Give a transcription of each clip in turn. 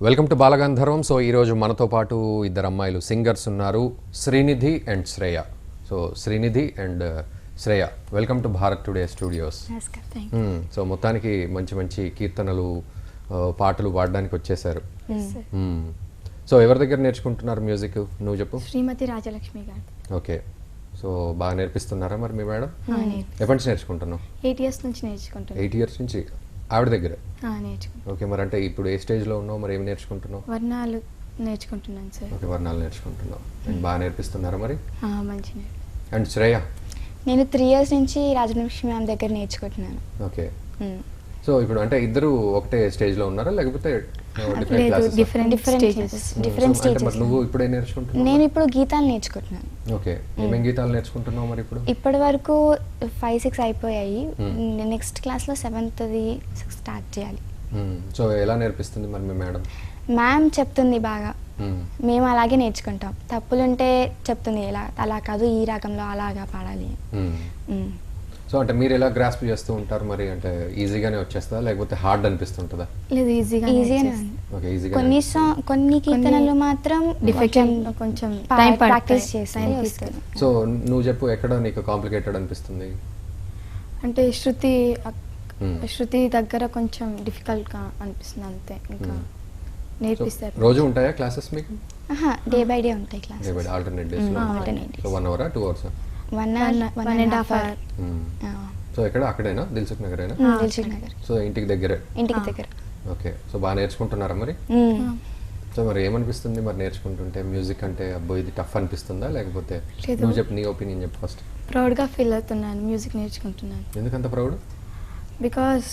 Welcome to బాలగంధర్వం. So ఈరోజు మనతో పాటు ఇద్దరు అమ్మాయిలు సింగర్స్ ఉన్నారు, Srinidhi and Shreya. So Srinidhi and Shreya, welcome to Bharat today studios. So మొత్తానికి మంచి మంచి కీర్తనలు పాటలు పాడడానికి వచ్చేసారు. సో ఎవరి దగ్గర నేర్చుకుంటున్నారు మ్యూజిక్? నువ్వు చెప్పు. శ్రీమతి రాజలక్ష్మి గారు. ఓకే, సో బాగా నేర్పిస్తున్నారా మరి మీ మేడం? ఎప్పటి నుంచి నేర్చుకుంటున్నావు? 8 years నుంచి నేర్చుకుంటున్నాను. 8 years నుంచి ఆవిడ దగ్గర? నేర్చుకుంటాను. ఓకే, మరి అంటే ఇప్పుడు ఏ స్టేజ్లో ఉన్నావు, మరి ఏమి నేర్చుకుంటున్నావు? వర్ణాలు నేర్చుకుంటున్నాను సార్. ఓకే, వర్ణాలు నేర్చుకుంటున్నావు. అండ్ బాగా నేర్పిస్తున్నారా మరి? మంచి. అండ్ శ్రేయ? నేను 3 years నుంచి రాజలక్ష్మి మ్యామ్ దగ్గర నేర్చుకుంటున్నాను. ఓకే, సో ఇప్పుడు అంటే ఇద్దరు ఒకటే స్టేజ్లో ఉన్నారా లేకపోతే డిఫరెంట్ స్టేజెస్? నువ్వు ఇప్పుడే నేర్చుకుంటున్నావు? నేను ఇప్పుడు గీతాలు నేర్చుకుంటున్నాను. ఓకే, ఏమేం గీతాలు నేర్చుకుంటున్నావు మరి ఇప్పుడు? ఇప్పటి వరకు 5-6 అయిపోయాయి. నెక్స్ట్ క్లాస్లో 7th స్టార్ట్ చేయాలి. సో ఎలా నేర్పిస్తుంది మరి మీ మేడం? మ్యామ్ చెప్తుంది బాగా, మేము అలాగే నేర్చుకుంటాం. తప్పులుంటే చెప్తుంది, ఇలా అలా కాదు, ఈ రాగంలో అలాగా పాడాలి. సో అంటే మీరు ఎలా గ్రాస్ప్ చేస్తూ ఉంటారు మరి? అంటే ఈజీగానే వచ్చేస్తుందా లేకపోతే హార్డ్ అనిపిస్తుంటుందా? లేదు, ఈజీగానే. ఓకే, ఈజీగా. కొన్ని కీర్తనలు మాత్రం కొంచెం ప్రాక్టీస్ చేస్తాను. సో నువ్వు చెప్పు, ఎక్కడ నీకు కాంప్లికేటెడ్ అనిపిస్తుంది? అంటే శృతి దగ్గర కొంచెం డిఫికల్ట్ గా అనిపిస్తుంది అంతే. ఇంకా నేర్పిస్తారు. రోజు ఉంటాయా క్లాసెస్ మీకు? డే బై డే ఉంటాయి class. Day by day, alternate days లో. So 1 hour 2 hours? 1.5 hour. So ఎక్కడ? అక్కడేనా? దిల్సుఖ్ నగర్ అయినా? దిల్సుఖ్ నగర్. సో ఇంటికి దగ్గరే? ఇంటికి దగ్గర. ఓకే, సో బాగా నేర్చుకుంటున్నారా మరి? సో మరి ఏమనిపిస్తుంది మరి నేర్చుకుంటుంటే? మ్యూజిక్ అంటే అబ్బో ఇది టఫ్ అనిపిస్తుందా లేకపోతే? నువ్వు చెప్పు, నీ ఒపీనియన్ చెప్పు ఫస్ట్. ప్రౌడ్గా ఫీల్ అవుతున్నాను మ్యూజిక్ నేర్చుకుంటున్నాను. ఎందుకంత ప్రౌడ్? బికాస్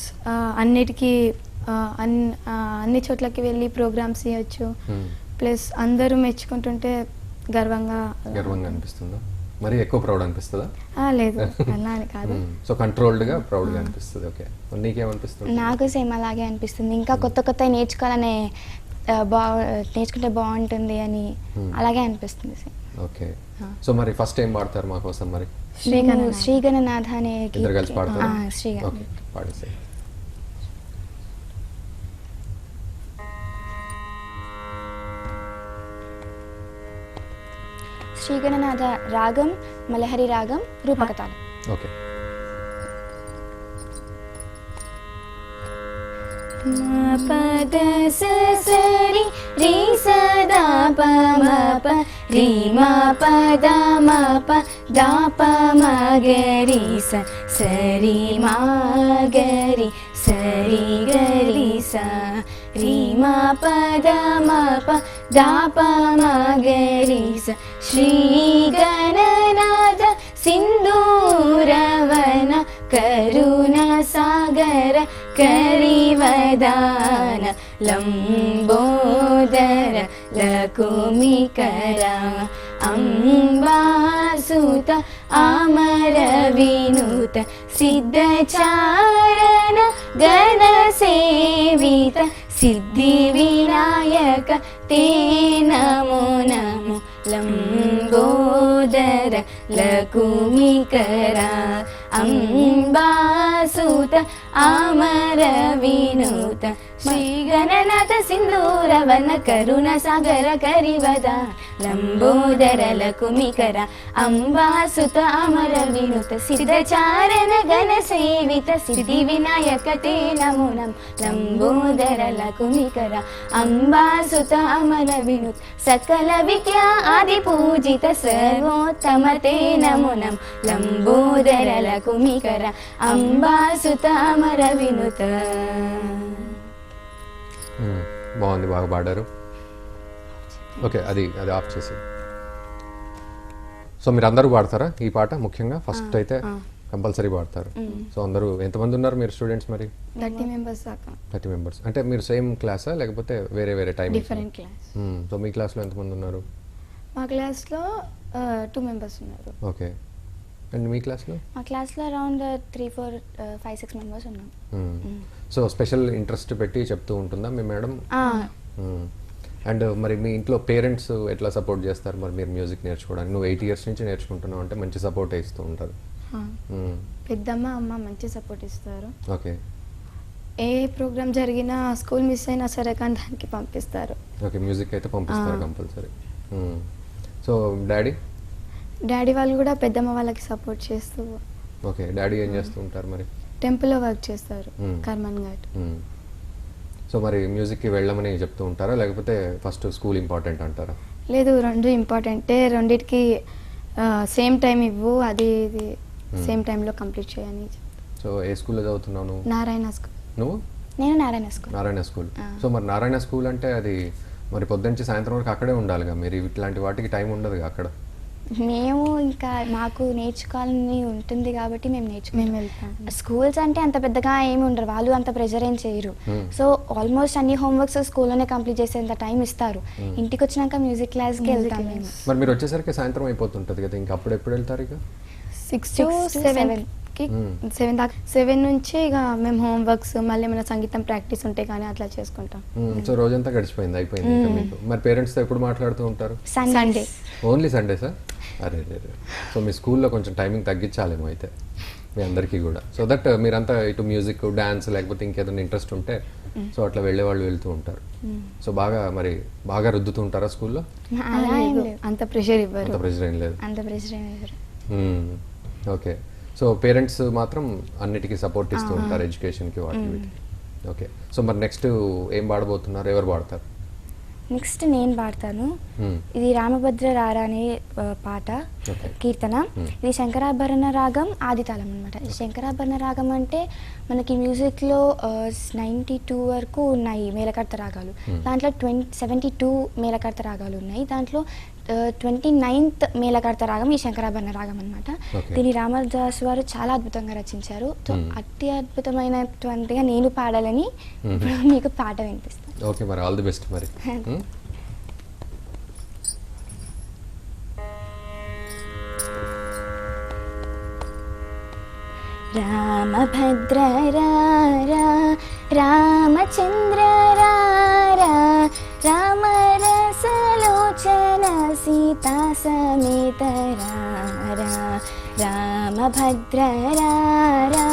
అన్ని చోట్లకి వెళ్ళి ప్రోగ్రామ్స్ చేయొచ్చు, ప్లస్ అందరూ మెచ్చుకుంటుంటే గర్వంగా అనిపిస్తుందా? మరి ఎక్కువ ప్రౌడ్ అనిపిస్తుందా? లేదు, అలా అని కాదు. సో కంట్రోల్డ్గా ప్రౌడ్గా అనిపిస్తుంది. ఓకే, నీకేమనిపిస్తుంది? నాకు సేమ్ అలాగే అనిపిస్తుంది. ఇంకా కొత్త నేర్చుకోవాలనే నేర్చుకుంటే బాగుంటుంది అని అలాగే అనిపిస్తుంది సేమ్. ఓకే, సో మరి ఫస్ట్ ఏం పాడతారు మా కోసం మరి? శ్రీగణనాథ అనే ఇద్దరు కలిసి పాడతారు? శ్రీగణ. పాడేసే. శ్రీగణనాథ రాగం మలహరి రాగం, రూపకతాళం. ఓకే. పద సరి రి సదా ప మ ప రి మ పద మ ప దా ప మ గ రి స సరి మ గ రి సరి గ రి స రి మ పద మ ప దా ప మ గ రి స శ్రీ గణనాథ సింధూరవన కరుణ సాగర కరివదాన లంబోదర లకుమికర అంబాసుత అమర వినుత సిద్ధచారణ గణ సేవిత సిద్ధి వినాయక తే నమో నమో లంబోదర లకుమికర అంబాసుత అమర వినుత శ్రీగణనాథ సింధూరవన కరుణ సాగర కరివద లంబోదర లకుమికర అంబాసుత అమర వినుత సిద్ధచారణ గణ సేవిత సిద్ధి వినాయక తే నమో నమో లంబోదర లకుమికర అంబాసుత అమర వినుత సకల విద్యా ఆది పూజిత సర్వోత్తమ తే నమో నమో లంబోదర లకుమికర అంబాసుత అమర వినుత. బాగుంది, బాగా పాడారు. ఓకే, అది ఆఫ్ చేసి. సో మీరు అందరూ పాడతారా ఈ పాట? ముఖ్యంగా ఫస్ట్ అయితే కంపల్సరీ పాడతారు. సో అందరూ ఎంతమంది ఉన్నారు మీరు స్టూడెంట్స్ మరి? 30 members దాకా. 30 members. అంటే మీరు సేమ్ క్లాసా లేకపోతే వేరే వేరే టైం? Different class. సో మీ క్లాస్లో ఎంతమంది ఉన్నారు? మా క్లాస్లో 2 members ఉన్నారు. ఓకే, అండ్ మీ క్లాస్లో? మా క్లాస్లో అరౌండ్ 3-4-5-6 members ఉన్నాం. సో స్పెషల్ ఇంట్రెస్ట్ పెట్టి చెప్తూ ఉంటుందా మీ మేడం? అండ్ మరి మీ ఇంట్లో పేరెంట్స్ ఎట్లా సపోర్ట్ చేస్తారు మరి మీరు మ్యూజిక్ నేర్చుకోవడానికి? నువ్వు 8 years నుంచి నేర్చుకుంటున్నావు అంటే మంచి సపోర్ట్ ఇస్తూ ఉంటారు. పెద్దమ్మ అమ్మ మంచి సపోర్ట్ ఇస్తారు. ఓకే, ఏ ప్రోగ్రామ్ జరిగినా స్కూల్ మిస్ అయినా సరే కానీ దానికి పంపిస్తారు. ఓకే, మ్యూజిక్ అయితే పంపిస్తారు కంపల్సరీ. సో డాడీ వాళ్ళు కూడా పెద్దమ్మ వాళ్ళకి సపోర్ట్ చేస్తూ. ఓకే, డాడీ ఏం చేస్తూ ఉంటారు మరి? టెంపుల్లో వర్క్ చేస్తారు, కర్మన్ ఘాట్. సో మరి మ్యూజిక్కి వెళ్ళమని చెప్తూ ఉంటారా, లేకపోతే ఫస్ట్ స్కూల్ ఇంపార్టెంట్ అంటారా? లేదు, రెండు ఇంపార్టెంటే, రెండింటికి సేమ్ టైం ఇవ్వు, అది ఇది సేమ్ టైంలో కంప్లీట్ చేయని. సో ఏ స్కూల్లో చదువుతున్నావు నువ్వు? నారాయణ స్కూల్. నువ్వు? నేను Narayana school. Narayana school. So మరి నారాయణ స్కూల్ అంటే అది మరి పొద్దున్నుంచి సాయంత్రం వరకు అక్కడే ఉండాలిగా, మీరు ఇట్లాంటి వాటికి టైం ఉండదుగా అక్కడ? మేము ఇంకా మాకు నేర్చుకోవాలని ఉంటుంది కాబట్టి మేము వెళ్తాం. స్కూల్స్ అంటే అంత పెద్దగా ఏమి ఉండరు, వాళ్ళు అంత ప్రెజర్ ఏం చేయరు. సో ఆల్మోస్ట్ అన్ని హోంవర్క్స్ స్కూల్లోనే కంప్లీట్ చేసేంత టైం ఇస్తారు. ఇంటికి వచ్చినాక మ్యూజిక్ క్లాస్కి వెళ్తాం మేము. మరి మీరు వచ్చేసరికి సాయంత్రం అయిపోతుంటుంది కదా, ఇంకా అప్పుడు ఎప్పుడు వెళ్తారు? ఇక 6 to 7కి 7 దాకా. 7 నుంచి ఇక మేము హోంవర్క్స్, మళ్ళీ ఏమైనా సంగీతం ప్రాక్టీస్ ఉంటే కానీ అట్లా చేసుకుంటాం. సో రోజంతా గడిచిపోయింది, అయిపోయింది ఇంకా మీకు. మరి పేరెంట్స్తో ఎప్పుడు మాట్లాడుతూ ఉంటారు? సండే. ఓన్లీ సండేసా? అరే సో మీ స్కూల్లో కొంచెం టైమింగ్ తగ్గించాలేమో అయితే మీ అందరికీ కూడా, సో దట్ మీరంతా ఇటు మ్యూజిక్, డాన్స్ లేకపోతే ఇంకేదైనా ఇంట్రెస్ట్ ఉంటే సో అట్లా వెళ్ళే వాళ్ళు వెళ్తూ ఉంటారు. సో బాగా రుద్దుతూ ఉంటారా స్కూల్లో? అంత ప్రెషర్ ఇవ్వరు. అంత ప్రెషర్ ఏం లేదు. అంత ప్రెషర్ ఏం ఇవ్వరు. ఓకే, సో పేరెంట్స్ మాత్రం అన్నిటికీ సపోర్ట్ ఇస్తూ ఉంటారు, ఎడ్యుకేషన్కి వాటికి వీటికి. ఓకే, సో మరి నెక్స్ట్ ఏం పాడబోతున్నారు, ఎవరు పాడతారు? నెక్స్ట్ నేను పాడతాను. ఇది రామభద్ర రారా అనే పాట, కీర్తన. ఇది శంకరాభరణ రాగం ఆదితాళం అనమాట. శంకరాభరణ రాగం అంటే మనకి మ్యూజిక్లో 92 వరకు ఉన్నాయి మేళకర్త రాగాలు. దాంట్లో 72 మేళకర్త రాగాలు ఉన్నాయి. దాంట్లో 29th మేళకర్త రాగం ఈ శంకరాభరణ రాగం అనమాట. దీన్ని రామదాస్ వారు చాలా అద్భుతంగా రచించారు. సో అతి అద్భుతమైనటువంటిగా నేను పాడాలని ఇప్పుడు మీకు పాట వినిపిస్తాను. ఓకే, మరి ఆల్ ది బెస్ట్ మరి. రామభద్ర రారా రామచంద్ర రారా రామరసలోచన సీతా సమేత రారా రామభద్ర రారా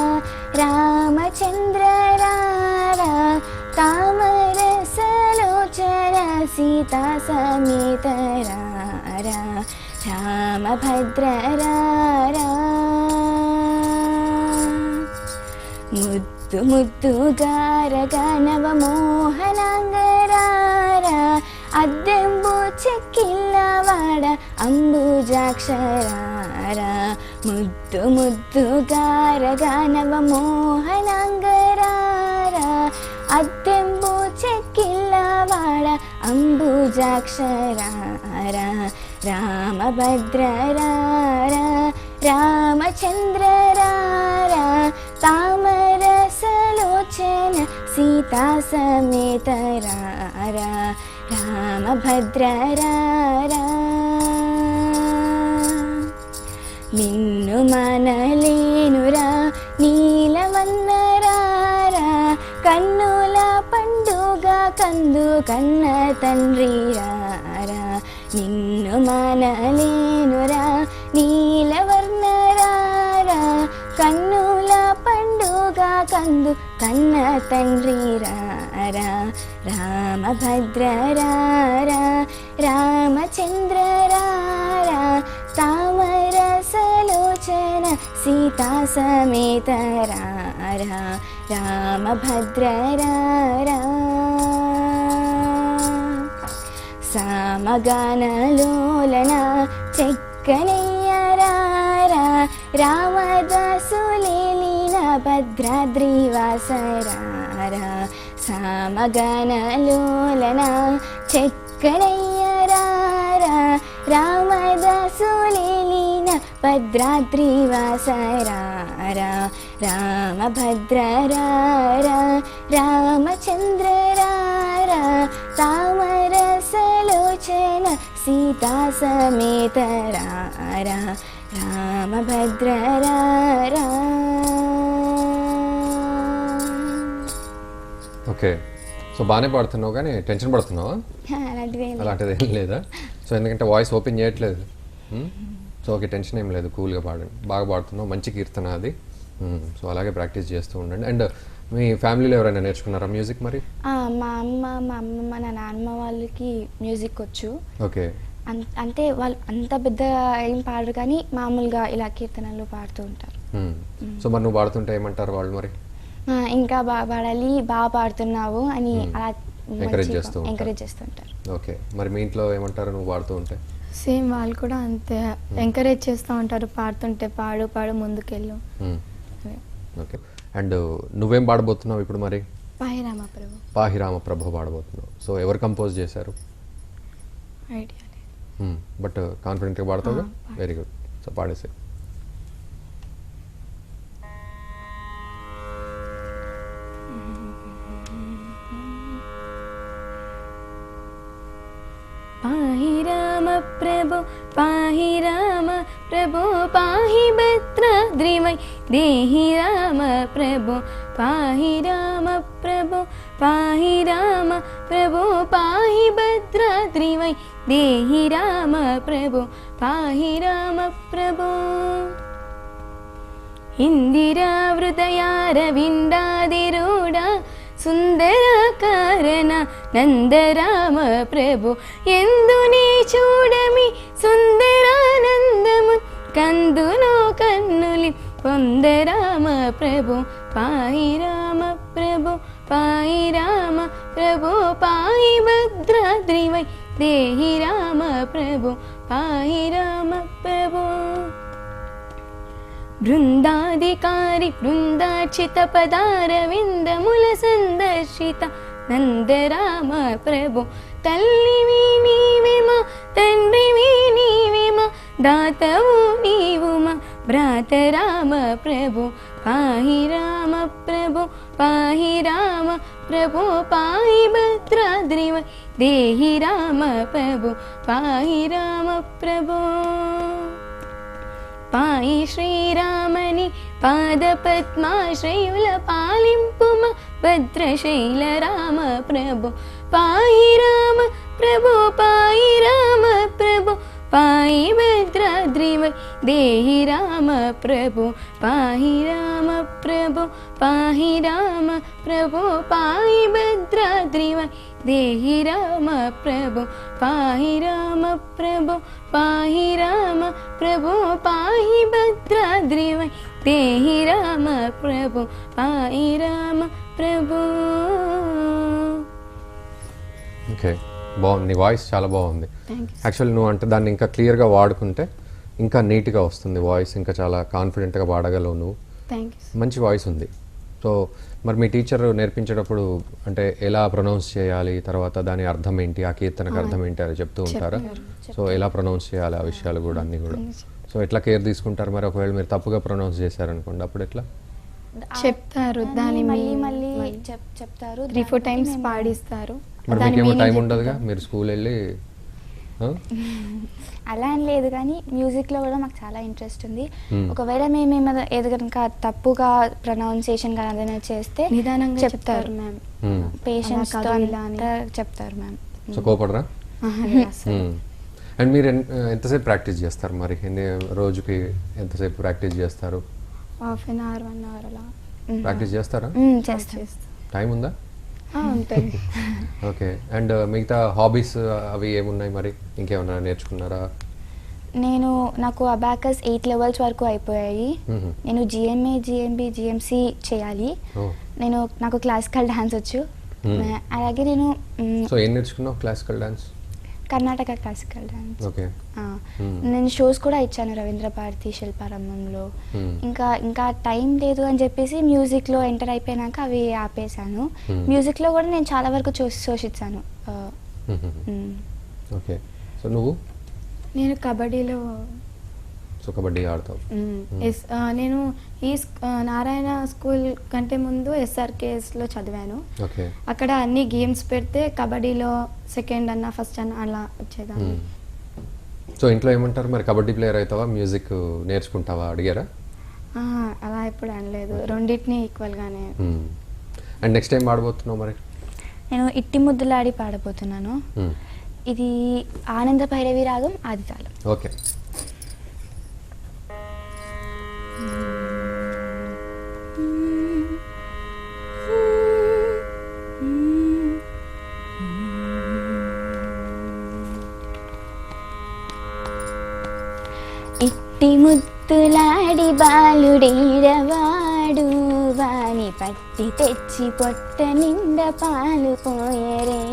రామచంద్ర రారా తామరసలోచన సీతా సమేత రారా రామభద్ర రారా ముద్దు ముద్దుగా రగనవ మోహనాంగరారా అద్దెంబు చెక్కిల్లవాడ అంబుజాక్షరారా ముద్దు ముద్దుగా రగనవ మోహనాంగరారా అద్దెంబు చెక్కిల్లవాడ అంబుజాక్షరారా రామభద్ర రారా రామచంద్ర రారా తామరసలోచన సీతా సమేత రారా రామభద్ర రారా నిన్ను మనలేనురా నీలవన్నరారా కన్నుల పండుగ కందు కన్న తండ్రి రారా నిన్ను మనలేనురా నీలవర్ణరారా కన్నుల పండుగ కందు కన్న తండ్రి రారా రామభద్ర రారా రామచంద్ర రారా తామరసలోచన సీతా సమేత రారా రామభద్ర రారా సామగానలోలన చెక్కనయ్యరారా రామదాసులేలిన భద్రాద్రివాసరారా సామగానలోలన చెక్కనయ్యరారా రామదాసులేలిన భద్రాద్రివాసరారా రామభద్ర రారా రామచంద్ర రారా తామరసలోచన సీతా సమేత రారా రామభద్ర రారా. ఓకే, సో బాగానే పాడుతున్నావు కానీ టెన్షన్ పడుతున్నావా? అలాంటిది ఏం లేదా? సో ఎందుకంటే వాయిస్ ఓపెన్ చేయట్లేదు. సో ఓకే, టెన్షన్ ఏం లేదు, కూల్గా పాడండి. బాగా పాడుతున్నావు, మంచి కీర్తన అది. సో అలాగే ప్రాక్టీస్ చేస్తూ ఉండండి. అండ్ మీ ఫ్యామిలీలో ఎవరైనా నేర్చుకున్నారా మ్యూజిక్ మరి? మా అమ్మ మా అమ్మమ్మ నా నాన్నమ్మ వాళ్ళకి మ్యూజిక్ వచ్చు. ఓకే. అంటే వాళ్ళు అంత పెద్ద ఏం పాడరు కానీ మామూలుగా ఇలా కీర్తనలు పాడుతూ ఉంటారు. సో మరి నువ్వు పాడుతుంటే ఏమంటారు వాళ్ళు మరి? ఇంకా బాగా పాడాలి, బాగా పాడుతున్నావు అని అలా ఎంకరేజ్ చేస్తుంటారు. ఓకే. మరి మీ ఇంట్లో ఏమంటారు నువ్వు పాడుతూ ఉంటే? సేమ్ వాళ్ళు కూడా అంతే ఎంకరేజ్ చేస్తూ ఉంటారు, పాడుతుంటే పాడు పాడు ముందుకెళ్ళు. ఓకే. అండ్ నువ్వేం పాడబోతున్నావు ఇప్పుడు మరి? పాహిరామ ప్రభు. పాహిరామ ప్రభు పాడబోతున్నావు. సో ఎవరు కంపోజ్ చేశారు? ఐడియా లేదు. బట్ కాన్ఫిడెంట్గా పాడతావుగా? Very good. సో పాడేసే. पाहि राम प्रभो पाहि राम प्रभो पाहि भद्राद्रिवै देहि राम प्रभो पाहि राम प्रभो पाहि राम प्रभो पाहि भद्राद्रिवै देहि राम प्रभो पाहि राम प्रभो इंदिरावृतयारविन्दादिरूढा సుందరాకారణ నందరామ ప్రభు ఎందునే చూడమి సుందరానందము కందులో కన్నులి పొందరామ ప్రభు పాయి రామ ప్రభు పాయి రామ ప్రభు పాయి భద్రాద్రివై దేహి రామ ప్రభు పాయి రామ ప్రభు బృందాధికారి బృందార్చిత పదారవిందముల సందర్శిత నందరామ ప్రభు తల్లివి నీవేమా తండ్రివి నీవేమా దాతవు నీవుమా భ్రాత రామ ప్రభు పాహి రామ ప్రభు పాహి రామ ప్రభు పాహి భద్రాద్రివై దేహి రామ ప్రభు పాహి రామ ప్రభు పాయి శ్రీరామని పాదపద్మాశ్రయుల పాలింపుమ భద్రశైల రామ ప్రభు పాయి రామ ప్రభు పాయి రామ ప్రభు పాయి భద్రాద్రివై దేహి రామ ప్రభు పాయి రామ ప్రభు పాయి రామ ప్రభు పాయి భద్రాద్రివై దేహి రామ ప్రభు పాయి రామ ప్రభు పాయి రామ ప్రభు పాయి భద్రాద్రివై దేహి రామ ప్రభు పాయి రామ ప్రభు. ఓకే, బాగుంది. నీ వాయిస్ చాలా బాగుంది. యాక్చువల్లీ నువ్వు అంటే దాన్ని ఇంకా క్లియర్గా వాడుకుంటే ఇంకా నీట్గా వస్తుంది వాయిస్, ఇంకా చాలా కాన్ఫిడెంట్గా పాడగలవు నువ్వు. మంచి వాయిస్ ఉంది. సో మరి మీ టీచర్ నేర్పించేటప్పుడు అంటే ఎలా ప్రొనౌన్స్ చేయాలి, తర్వాత దాని అర్థం ఏంటి, ఆ కీర్తనకు అర్థం ఏంటి అని చెప్తూ ఉంటారా? సో ఎలా ప్రొనౌన్స్ చేయాలి ఆ విషయాలు కూడా అన్నీ కూడా. సో ఎట్లా కేర్ తీసుకుంటారు మరి? ఒకవేళ మీరు తప్పుగా ప్రొనౌన్స్ చేశారనుకోండి అప్పుడు ఎట్లా చెప్తారు? దాన్ని మళ్ళీ మళ్ళీ చెప్తారు, 3-4 టైమ్స్ పాడిస్తారు. మరి మీకేమో టైం ఉండదుగా, మీరు స్కూల్ వెళ్ళి? అలా అని లేదు కానీ మ్యూజిక్లో కూడా మాకు చాలా ఇంట్రెస్ట్ ఉంది. ఒకవేళ మేము ఏదో కనుక తప్పుగా ప్రొనౌన్సియేషన్ కానీ ఏదైనా చేస్తే నిదానంగా చెప్తారు మ్యామ్, పేషెన్స్ చెప్తారు మ్యామ్. సో కోపడరా? అండ్ మీరు ఎంతసేపు ప్రాక్టీస్ చేస్తారు మరి? రోజుకి ఎంతసేపు ప్రాక్టీస్ చేస్తారు? ½ an hour 1 hour అలా ప్రాక్టీస్ చేస్తారా? చేస్తాం. టైం ఉందా? ఉంటుంది. ఓకే. అండ్ మిగతా హాబీస్ అవి ఏమున్నాయి మరి? ఇంకేమన్నా నేర్చుకున్నారా? నాకు అబాకస్ 8 levels వరకు అయిపోయాయి. నేను GMA GMB GMC చేయాలి. నాకు క్లాసికల్ డాన్స్ వచ్చు. అలాగే నేను ఏం నేర్చుకున్నావు? Classical dance, Karnataka classical dance. Okay. నేను షోస్ కూడా ఇచ్చాను రవీంద్ర భారతి, శిల్పారంభంలో. ఇంకా టైం లేదు అని చెప్పేసి మ్యూజిక్లో ఎంటర్ అయిపోయినాక అవి ఆపేశాను. మ్యూజిక్లో కూడా నేను చాలా వరకు షోస్ ఇచ్చాను. ఓకే. సో నువ్వు? నేను కబడ్డీలో. సో కబడ్డీ ఆడతావు? నేను ఈ నారాయణ స్కూల్ కంటే ముందు SRKSలో చదివాను. అక్కడ అన్ని గేమ్స్ పెడితే కబడ్డీలో సెకండ్ అన్న ఫస్ట్ అన్న అలా వచ్చేదాన్ని. సో ఇంట్లో ఏమంటారు మరి? కబడ్డీ ప్లేయర్ అవుతావా, మ్యూజిక్ నేర్చుకుంటావా అడిగారా? అలా ఎప్పుడు అనలేదు, రెండింటిని ఈక్వల్గానే. అండ్ నెక్స్ట్ టైం పాడబోతున్నావు మరి? నేను ఇట్టి ముద్దులాడి పాడబోతున్నాను. ఇది ఆనంద భైరవి రాగం, ఆది తాళం. ఓకే. ఇట్టి ముద్దులాడి బాలుడేడవాడు వాని పట్టి తెచ్చి పొట్ట నిండా పాలు పోయరే.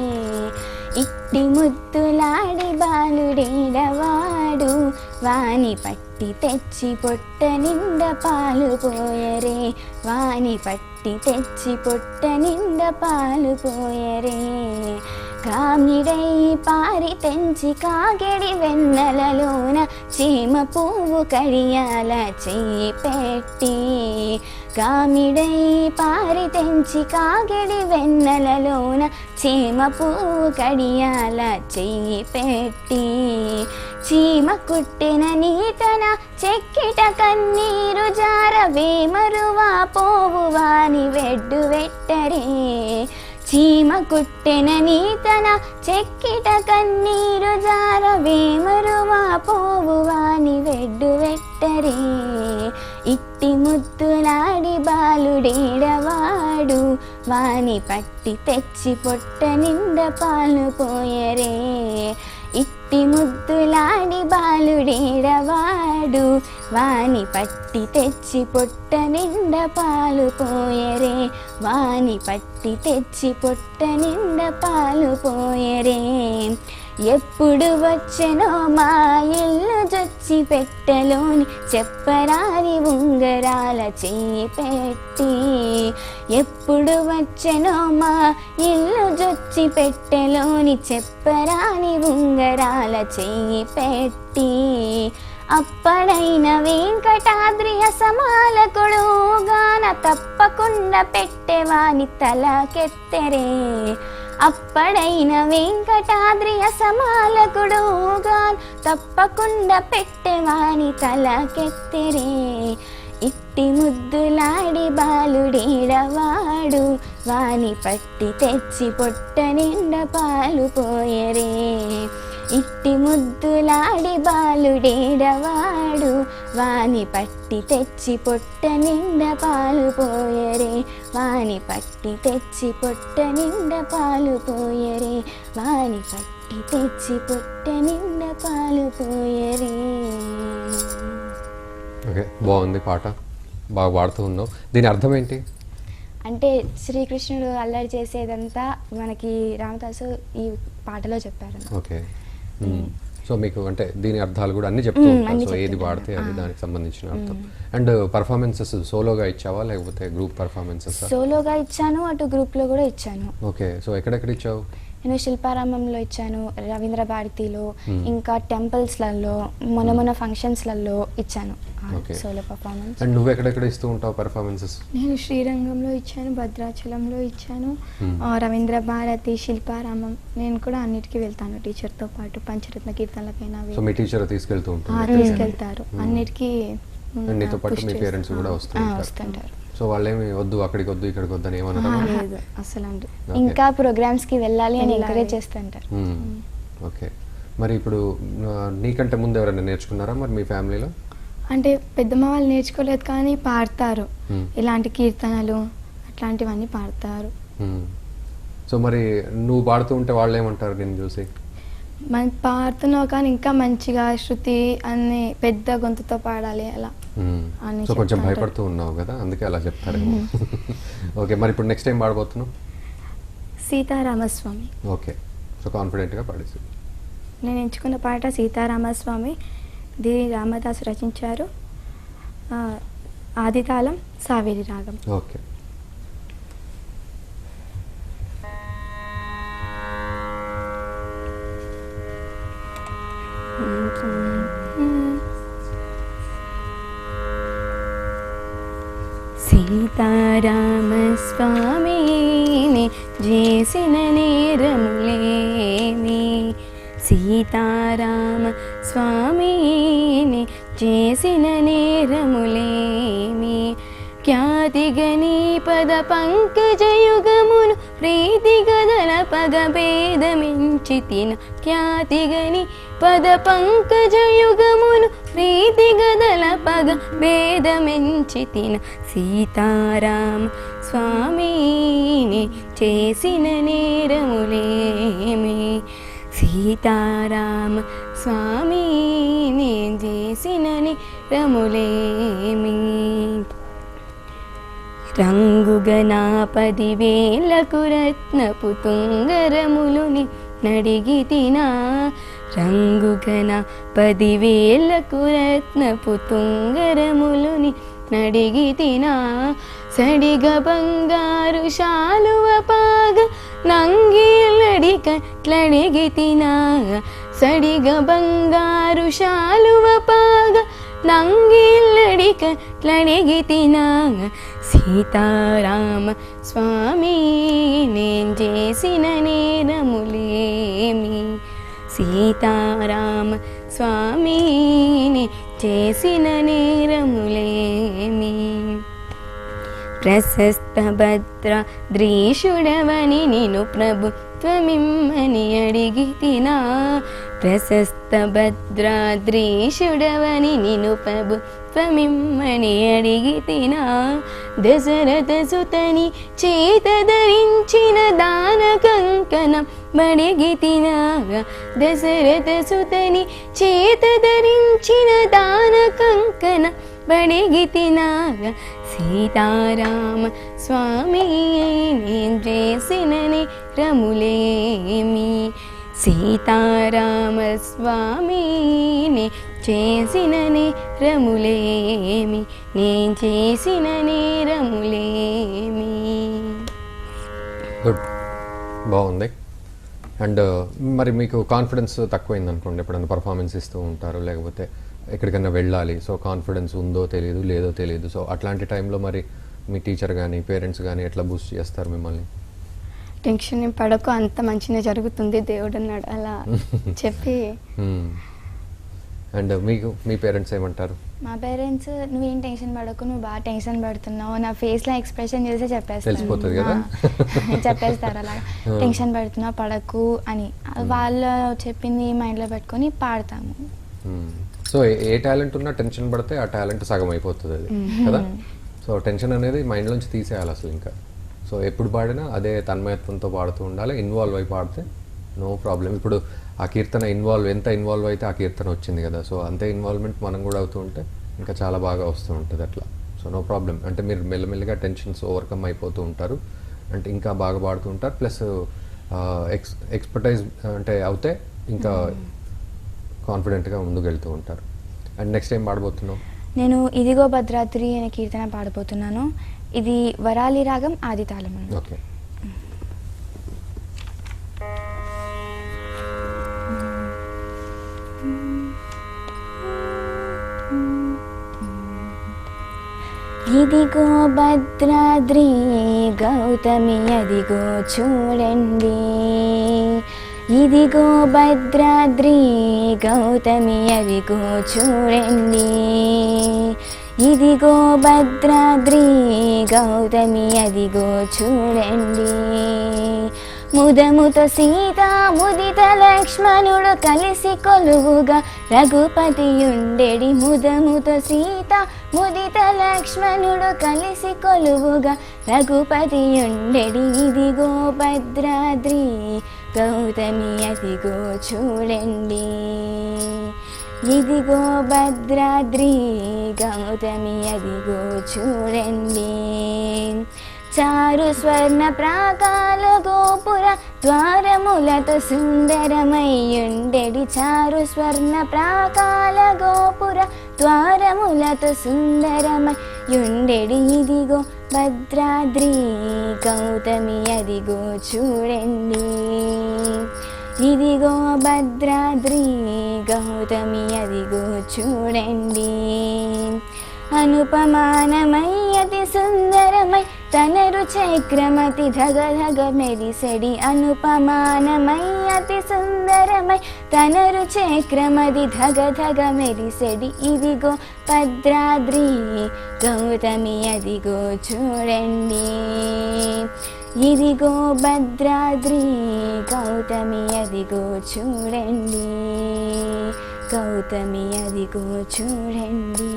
ఇట్టి ముద్దులాడి బాలుడేడవాడు వాని పట్టి తెచ్చి పొట్ట నిండా పాలు పోయరే. వాని పట్టి తెచ్చి పొట్ట నిండా పాలు పోయరే. కామిడై పారి తెంచి కాగడి వెన్నెలలోన చీమ పువ్వు కడియాల చెయ్యి పెట్టి. కామిడై పారి తెంచి కాగడి వెన్నెలలోన చీమ పువ్వు కడియాల చెయ్యి పెట్టి. చీమ కుట్టిన నీతన చెక్కిట కన్నీరు జార వేమరువా పోవు వాని వెడ్డు వెట్టరే. చీమ కుట్టెన నీతన చెక్కిట కన్నీరు జార వేమరువా పోవు వాని వెడ్డు వెట్టరే. ఇట్టి ముద్దులాడి బాలుడేడవాడు వాని పట్టి తెచ్చి పొట్ట నిండా పాలు పోయరే. ఇట్టి ముద్దులాడి బాలుడేడవాడు వాని పట్టి తెచ్చి పొట్ట నిండా పాలు పోయరే. వాని పట్టి తెచ్చి పొట్ట నిండా పాలు పోయరే. ఎప్పుడు వచ్చెనో మా ఇల్లు జొచ్చి పెట్టెలోని చెప్పరాని ఉంగరాల చెయ్యి పెట్టి. ఎప్పుడు వచ్చెనో మా ఇల్లు జొచ్చి పెట్టెలోని చెప్పరాని ఉంగరాల చెయ్యి పెట్టి. అప్పడైన వెంకటాద్రి అసమాలకుడు గాన తప్పకుండా పెట్టెవాని తలకెత్తెరే. అప్పడైన వెంకటాద్రి అసమాలకుడు గాన తప్పకుండా పెట్టెవాని తలకెత్తెరే. ఇట్టి ముద్దులాడి బాలుడేడవాడు వాని పట్టి తెచ్చి పొట్ట నిండా పాలు పోయరే. ఇట్టి ముద్దులాడి బాలుడేడవాడు వాని పట్టి తెచ్చి పొట్ట నిండా పాలు పోయరే. వాని పట్టి తెచ్చి పొట్ట నిండా పాలు పోయరే. వాని పట్టి తెచ్చి పొట్ట నిండా పాలు పోయరే. ఓకే, బాగుంది పాట, బాగా పాడుతూ ఉన్నావు. దీని అర్థం ఏంటి? అంటే శ్రీకృష్ణుడు అల్లరి చేసేదంతా మనకి రామదాసు ఈ పాటలో చెప్పారు. ఓకే, సో మీకు అంటే దీని అర్థాలు కూడా అన్ని చెప్తూ ఉంటారు. సో ఏది పాడితే అది దానికి సంబంధించిన అర్థం. అండ్ పర్ఫార్మెన్సెస్ సోలోగా ఇచ్చావా లేకపోతే గ్రూప్ పర్ఫార్మెన్సెస్? సోలోగా ఇచ్చాను, అటు గ్రూప్లో కూడా ఇచ్చాను. ఓకే, సో ఎక్కడెక్కడ ఇచ్చావు? నేను శిల్పారామంలో ఇచ్చాను, రవీంద్ర భారతిలో, ఇంకా టెంపుల్స్లలో, మొన్న ఫంక్షన్స్లలో ఇచ్చాను సోలో పర్ఫార్మెన్స్. అండ్ నువ్వు ఎక్కడెక్కడ ఇస్తూ ఉంటావు పర్ఫార్మెన్సెస్? నేను శ్రీరంగంలో ఇచ్చాను, భద్రాచలంలో ఇచ్చాను, రవీంద్ర భారతి, శిల్పారామం. నేను కూడా అన్నిటికీ వెళ్తాను టీచర్తో పాటు. పంచరత్న కీర్తనలకైనా సో మీ టీచర్ తీసుకెళ్తూ ఉంటారు? తీసుకెళ్తారు అన్నిటికీ. నీతో పాటు మీ పేరెంట్స్ కూడా వస్తుంటారు. సో వాళ్ళేమి వద్దు అక్కడికి వద్దు ఇక్కడికి వద్దు అని ఏమన్నా? లేదు అసలు. ఇంకా ప్రోగ్రామ్స్ కి వెళ్ళాలి అని ఎంకరేజ్ చేస్తుంటారు. ఓకే, మరి ఇప్పుడు నీకంటే ముందు ఎవరైనా నేర్చుకున్నారా మరి మీ ఫ్యామిలీలో? అంటే పెద్దమ్మ వాళ్ళు నేర్చుకోలేదు కానీ పాడతారు, ఇలాంటి కీర్తనలు అట్లాంటివన్నీ పాడతారు. సో మరి నువ్వు పాడుతూ ఉంటే వాళ్ళు ఏమంటారు నేను చూసి? పాడుతున్నావు కానీ ఇంకా మంచిగా శృతి అన్ని పెద్ద గొంతుతో పాడాలి అలా అని. సో కొంచెం భయపడుతూ ఉన్నావు కదా, అందుకే అలా చెప్తారు. ఓకే, మరి ఇప్పుడు నెక్స్ట్ టైం పాడబోతున్నావు? సీతారామస్వామి. ఓకే, సో కాన్ఫిడెంట్గా పాడేసి. నేను ఎంచుకున్న పాట సీతారామస్వామి. దీని రామదాసు రచించారు. ఆదితాళం సావేరి రాగం. ఓకే. సీతారామస్వామిని చేసిన నేరములేమి. సీతారామ స్వామిని చేసిన నేరములేమి. ఖ్యాతిగని పద పంకజయుగమును ప్రీతి గదల పగ భేదమించి తిన. ఖ్యాతిగని పద పంకజయుగమును ప్రీతి గదల పగ భేదమించి తిన. సీతారామ స్వామిని చేసిన నేరములేమి. సీతారామ స్వామిని చేసిన రములేమి రంగుగనా 10,000కు రత్నపు తుంగరములుని నడిగితినా రంగుగన 10,000కు రత్నపు తుంగరములుని నడిగితినా సడిగ బంగారు శాలువ పాగ నంగిలడికట్లడిగితినా సడిగ బంగారు శాలువ పాగ నంగిలడికట్లడిగితినా సీతారామ స్వామి నేను చేసిన నేరములేమి సీతారామ స్వామిని చేసిన నేరములేమి ప్రశస్త భద్రాద్రీషుడవని నిన్ను ప్రభుత్వమిమ్మని అడిగితినా ప్రశస్త భద్రాద్రీషుడవని నిన్ను ప్రభుత్వమిమ్మని అడిగితినా దశరథ సుతని చేత ధరించిన దాన కంకణం బడిగితినా దశరథ సుతని చేత ధరించిన దాన కంకణం బడిగితినా సీతారామ స్వామి నేను చేసిన నేరములేమి సీతారామ స్వామిని చేసిన నేరములేమి నేను చేసిన నేరములేమి. గుడ్, బాగుంది. అండ్ మరి మీకు కాన్ఫిడెన్స్ తక్కువైంది అనుకోండి, ఎప్పుడైనా పర్ఫార్మెన్స్ ఇస్తూ ఉంటారు, లేకపోతే ఎక్కడికైనా వెళ్ళాలి, సో కాన్ఫిడెన్స్ ఉందో తెలియదు లేదో తెలియదు, సో అట్లాంటి టైంలో మరి మీ టీచర్ కానీ పేరెంట్స్ కానీ ఎట్లా బూస్ట్ చేస్తారు మిమ్మల్ని? టెన్షన్ ఏం పడకు, అంత మంచిగా జరుగుతుంది, దేవుడు అన్నాడు అలా చెప్పి. అండ్ మీకు మీ పేరెంట్స్ ఏమంటారు? మా పేరెంట్స్ నువ్వేం టెన్షన్ పడకు, నువ్వు బాగా టెన్షన్ పడుతున్నావు, నా ఫేస్లో ఎక్స్ప్రెషన్ చేస్తే తెలిసిపోతుంది కదా. చెప్పేస్తారు అలా టెన్షన్ పడుతున్నావు పడకు అని. వాళ్ళు చెప్పింది మైండ్లో పెట్టుకొని పాడతాము. సో ఏ టాలెంట్ ఉన్నా టెన్షన్ పడితే ఆ టాలెంట్ సగం అయిపోతుంది అది కదా. సో టెన్షన్ అనేది మైండ్లోంచి తీసేయాలి అసలు ఇంకా. సో ఎప్పుడు పాడినా అదే తన్మయత్వంతో పాడుతూ ఉండాలి, ఇన్వాల్వ్ అయి పాడితే నో ప్రాబ్లం. ఇప్పుడు ఆ కీర్తన ఎంత ఇన్వాల్వ్ అయితే ఆ కీర్తన వచ్చింది కదా, సో అంతే ఇన్వాల్వ్మెంట్ మనం కూడా అవుతూ ఉంటే ఇంకా చాలా బాగా వస్తూ ఉంటుంది అట్లా. So no problem. అంటే మీరు మెల్లమెల్లగా టెన్షన్స్ ఓవర్కమ్ అయిపోతూ ఉంటారు, అంటే ఇంకా బాగా పాడుతూ ఉంటారు. ప్లస్ ఎక్స్పర్టైజ్ అంటే అవుతే ఇంకా కాన్ఫిడెంట్గా ముందుకు వెళ్తూ ఉంటారు. అండ్ నెక్స్ట్ ఏం పాడబోతున్నావు? నేను ఇదిగో భద్రాద్రి అనే కీర్తన పాడబోతున్నాను. ఇది వరాలి రాగం ఆది తాళం. ఓకే. ఇదిగో భద్రాద్రి గౌతమి అదిగో చూడండి, ఇదిగో భద్రాద్రి గౌతమి అదిగో చూడండి, ఇదిగో భద్రాద్రి గౌతమి అదిగో చూడండి. ముదముతో సీత ముదిత లక్ష్మణుడు కలిసి కొలువుగా రఘుపతి ఉండెడి, ముదముతో సీత ముదిత లక్ష్మణుడు కలిసి కొలువుగా రఘుపతి ఉండెడి, ఇదిగో భద్రాద్రి గౌతమి అదిగో చూడండి, ఇదిగో భద్రాద్రి గౌతమి అదిగో చూడండి. చారు స్వర్ణ ప్రాకాల గోపుర ద్వారములతో సుందరమయ్యుండెడి, చారు స్వర్ణ ప్రాకాల గోపుర ద్వారములతో సుందరమయ్యుండెడి, ఇదిగో భద్రాద్రి గౌతమి అదిగో చూడండి, ఇదిగో భద్రాద్రి గౌతమి అదిగో చూడండి. అనుపమానమై అతి సుందరమై తనరు చక్రమతి ధగధగ మెరిసెడి, అనుపమానమై అతి సుందరమై తనరు చక్రమది ధగధగ మెరిసెడి, ఇదిగో భద్రాద్రి గౌతమి అదిగో చూడండి, ఇదిగో భద్రాద్రి గౌతమి అదిగో చూడండి, గౌతమి అదిగో చూడండి,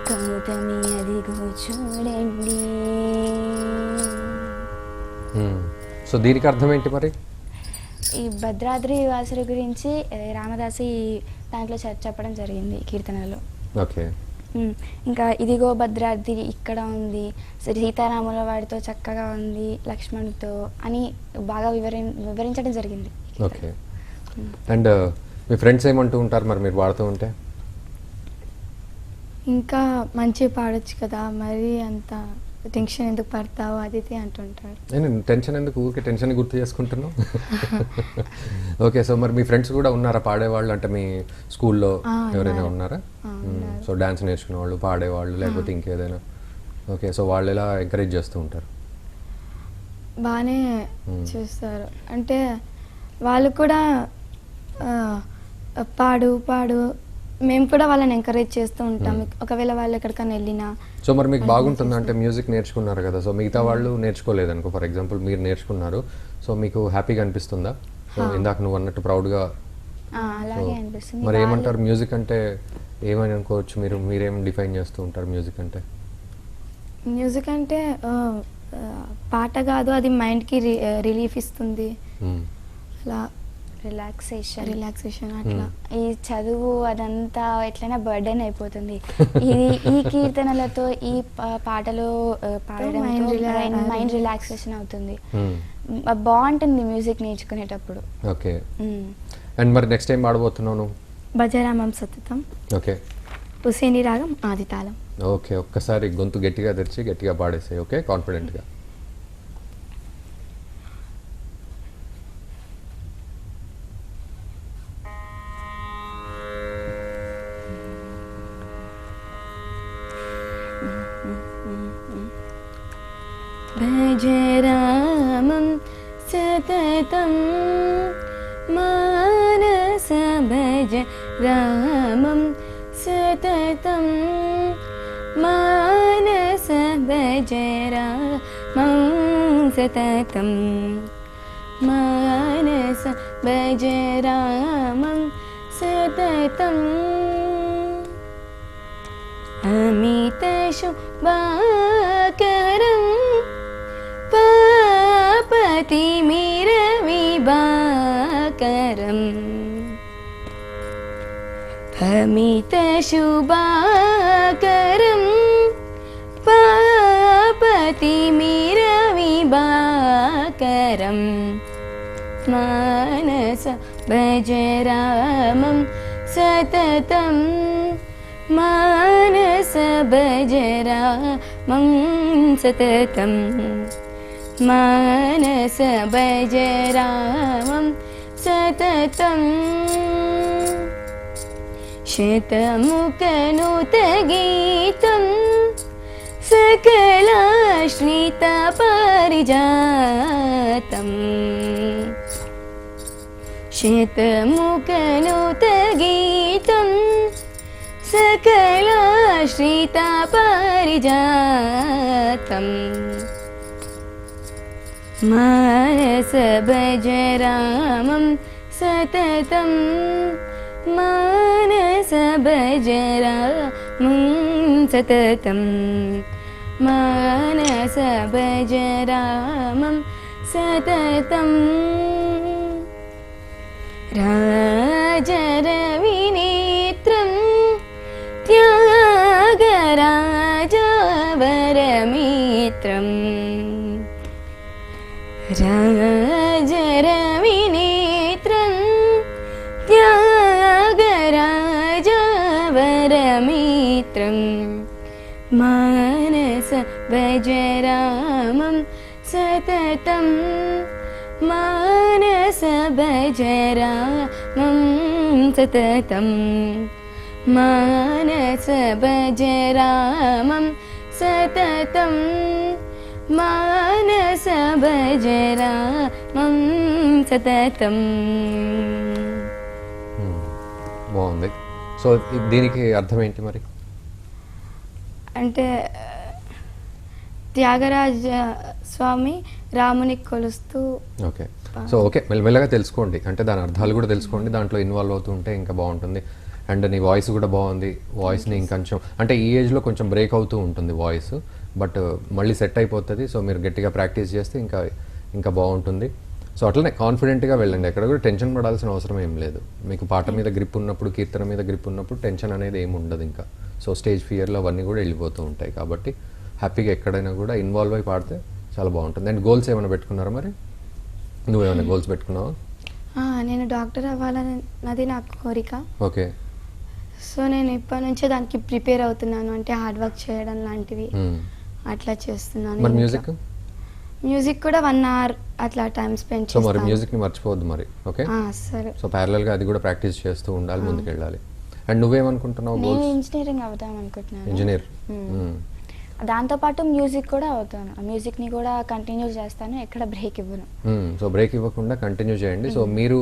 గౌతమి అదిగో చూడండి. సో దీనికి అర్థం ఏంటి మరి? ఈ భద్రాద్రి వాసుల గురించి రామదాసు దాంట్లో చెప్పడం జరిగింది కీర్తనలో. ఓకే. ఇంకా ఇదిగో భద్రాద్రి ఇక్కడ ఉంది, సీతారాముల వాడితో చక్కగా ఉంది, లక్ష్మణుతో అని బాగా వివరించడం జరిగింది. ఓకే. అండ్ మీ ఫ్రెండ్స్ ఏమంటూ ఉంటారు మరి మీరు పాడుతూ ఉంటే? ఇంకా మంచిగా పాడొచ్చు కదా, మరి అంత టెన్షన్ ఎందుకు పడతావు అది ఇది అంటుంటారు. నేను టెన్షన్ ఎందుకు, ఊరికే టెన్షన్ గుర్తు చేసుకుంటున్నావు. ఓకే. సో మరి మీ ఫ్రెండ్స్ కూడా ఉన్నారా పాడేవాళ్ళు? అంటే మీ స్కూల్లో ఎవరైనా ఉన్నారా? సో డాన్స్ నేర్చుకునే వాళ్ళు, పాడేవాళ్ళు, లేకపోతే ఇంకేదైనా? ఓకే. సో వాళ్ళు ఎలా ఎంకరేజ్ చేస్తూ ఉంటారు? బాగానే చూస్తారు. అంటే వాళ్ళు కూడా పాడు పాడు, మేము కూడా వాళ్ళని ఎంకరేజ్ చేస్తూ ఉంటాం. ఒకవేళ వాళ్ళు ఎక్కడికైనా వెళ్ళినా. సో మరి మీకు బాగుంటుంది అంటే మ్యూజిక్ నేర్చుకున్నారు కదా, సో మిగతా వాళ్ళు నేర్చుకోలేదనుకో, ఫర్ ఎగ్జాంపుల్ మీరు నేర్చుకున్నారు, సో మీకు హ్యాపీగా అనిపిస్తుందా? సో ఇందాక నువ్వు అన్నట్టు ప్రౌడ్గా అలాగే అనిపిస్తుంది. మరి ఏమంటారు మ్యూజిక్ అంటే ఏమని అనుకోవచ్చు మీరు? మీరేం డిఫైన్ చేస్తూ ఉంటారు మ్యూజిక్ అంటే? మ్యూజిక్ అంటే పాట కాదు, అది మైండ్కి రిలీఫ్ ఇస్తుంది, అలా రిలాక్సేషన్ అట్లా. ఈ చదువు అదంతా ఎట్లయినా బర్డెన్ అయిపోతుంది. ఈ కీర్తనలతో ఈ పాటలు పాడడం మైండ్ రిలాక్సేషన్ అవుతుంది. బాగుంటుంది మ్యూజిక్ నేర్చుకునేటప్పుడు. ఓకే. అండ్ మరి నెక్స్ట్ టైం పాడబోతున్నావు నువ్వు? భజరామం సతతం. ఓకే. హుసేని రాగం ఆది తాళం. ఓకే. ఒక్కసారి గొంతు గట్టిగా తెరిచి గట్టిగా పాడేసాయి. ఓకే, కాన్ఫిడెంట్గా. భజరామం సతతం మానస భజ రామం సతతం మానస భజ రామం సతతం మానస భజ రామం సతతం అమిత శుభాకరం పాపతిమిరవిభాకరం అమిత శుభాకరం పాపతిమిరవిభాకరం మానస భజరామం సతతం మానస భజరామం సతతం మానస భజరామం సతతం శతముఖనుతగీతం సకలాశ్రిత పారిజాతం శతముఖనుతగీతం సకలాశ్రిత పారిజాతం మానస భజరామం సతతం మానస భజరామం సతతం మానస భజరామం సతతం రాజరవినేత్రం త్యాగరాజవరమిత్రం రాజరవినేత్రం త్యాగరాజవరమిత్రం మానస భజరామం సతతం మానస భజరామం సతతం మానస భజరామం సతతం మానస భజరామం సతతం. బాగుంది. సో దీనికి అర్థం ఏంటి మరి? అంటే త్యాగరాజ స్వామి రాముని కొలుస్తూ. ఓకే. సో ఓకే, మెల్లమెల్లగా తెలుసుకోండి, అంటే దాని అర్థాలు కూడా తెలుసుకోండి, దాంట్లో ఇన్వాల్వ్ అవుతూ ఉంటే ఇంకా బాగుంటుంది. అండ్ నీ వాయిస్ కూడా బాగుంది. వాయిస్ని ఇంకొంచెం అంటే ఈ ఏజ్లో కొంచెం బ్రేక్ అవుతూ ఉంటుంది వాయిస్, బట్ మళ్ళీ సెట్ అయిపోతుంది. సో మీరు గట్టిగా ప్రాక్టీస్ చేస్తే ఇంకా ఇంకా బాగుంటుంది. సో అట్లనే కాన్ఫిడెంట్గా వెళ్ళండి, ఎక్కడ కూడా టెన్షన్ పడాల్సిన అవసరం ఏం లేదు. మీకు పాట మీద గ్రిప్ ఉన్నప్పుడు, కీర్తన మీద గ్రిప్ ఉన్నప్పుడు టెన్షన్ అనేది ఏమి ఉండదు ఇంకా. సో స్టేజ్ ఫియర్లు అవన్నీ కూడా వెళ్ళిపోతూ ఉంటాయి. కాబట్టి హ్యాపీగా ఎక్కడైనా కూడా ఇన్వాల్వ్ అయి పాడితే చాలా బాగుంటుంది. అండ్ గోల్స్ ఏమైనా పెట్టుకున్నారా మరి? నువ్వేమైనా గోల్స్ పెట్టుకున్నావా? నేను డాక్టర్ అవ్వాలన్నది నాకు కోరిక. ఓకే. సో నేను ఇప్పటి నుంచే దానికి ప్రిపేర్ అవుతున్నాను, అంటే హార్డ్ వర్క్ చేయడం లాంటివి అట్లా చేస్తున్నాను. మరి మ్యూజిక్? మ్యూజిక్ కూడా 1 hour అట్లా టైం స్పెండ్ సో మరి చేస్తాను. మ్యూజిక్ని మర్చిపోవద్దు మరి. ఓకే. సరే. సో ప్యారలల్గా అది కూడా ప్రాక్టీస్ చేస్తూ ఉండాలి, ముందుకెళ్ళాలి. అండ్ నువ్వేమనుకుంటున్నావు నేను గోల్స్? ఇంజనీరింగ్ అవుదాం అనుకుంటున్నాను. ఇంజనీర్. దాంతోపాటు మ్యూజిక్ కూడా అవుతాను. మ్యూజిక్ని కూడా కంటిన్యూ చేస్తాను, ఎక్కడ బ్రేక్ ఇవ్వను. సో బ్రేక్ ఇవ్వకుండా కంటిన్యూ చేయండి. సో మీరు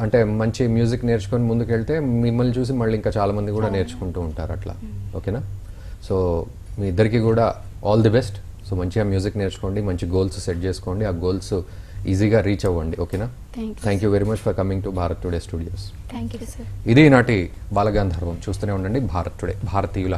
అంటే మంచి మ్యూజిక్ నేర్చుకొని ముందుకెళ్తే మిమ్మల్ని చూసి మళ్ళీ ఇంకా చాలామంది కూడా నేర్చుకుంటూ ఉంటారు అట్లా. ఓకేనా? సో మీ ఇద్దరికి కూడా ఆల్ ది బెస్ట్. సో మంచిగా మ్యూజిక్ నేర్చుకోండి, మంచి గోల్స్ సెట్ చేసుకోండి, ఆ గోల్స్ ఈజీగా రీచ్ అవ్వండి. ఓకేనా? Thank you very much for coming to Bharat today studios. Thank you sir. ఇది నాటి బాలగాంధర్వం. చూస్తూనే ఉండండి భారత్ టుడే, భారతీయుల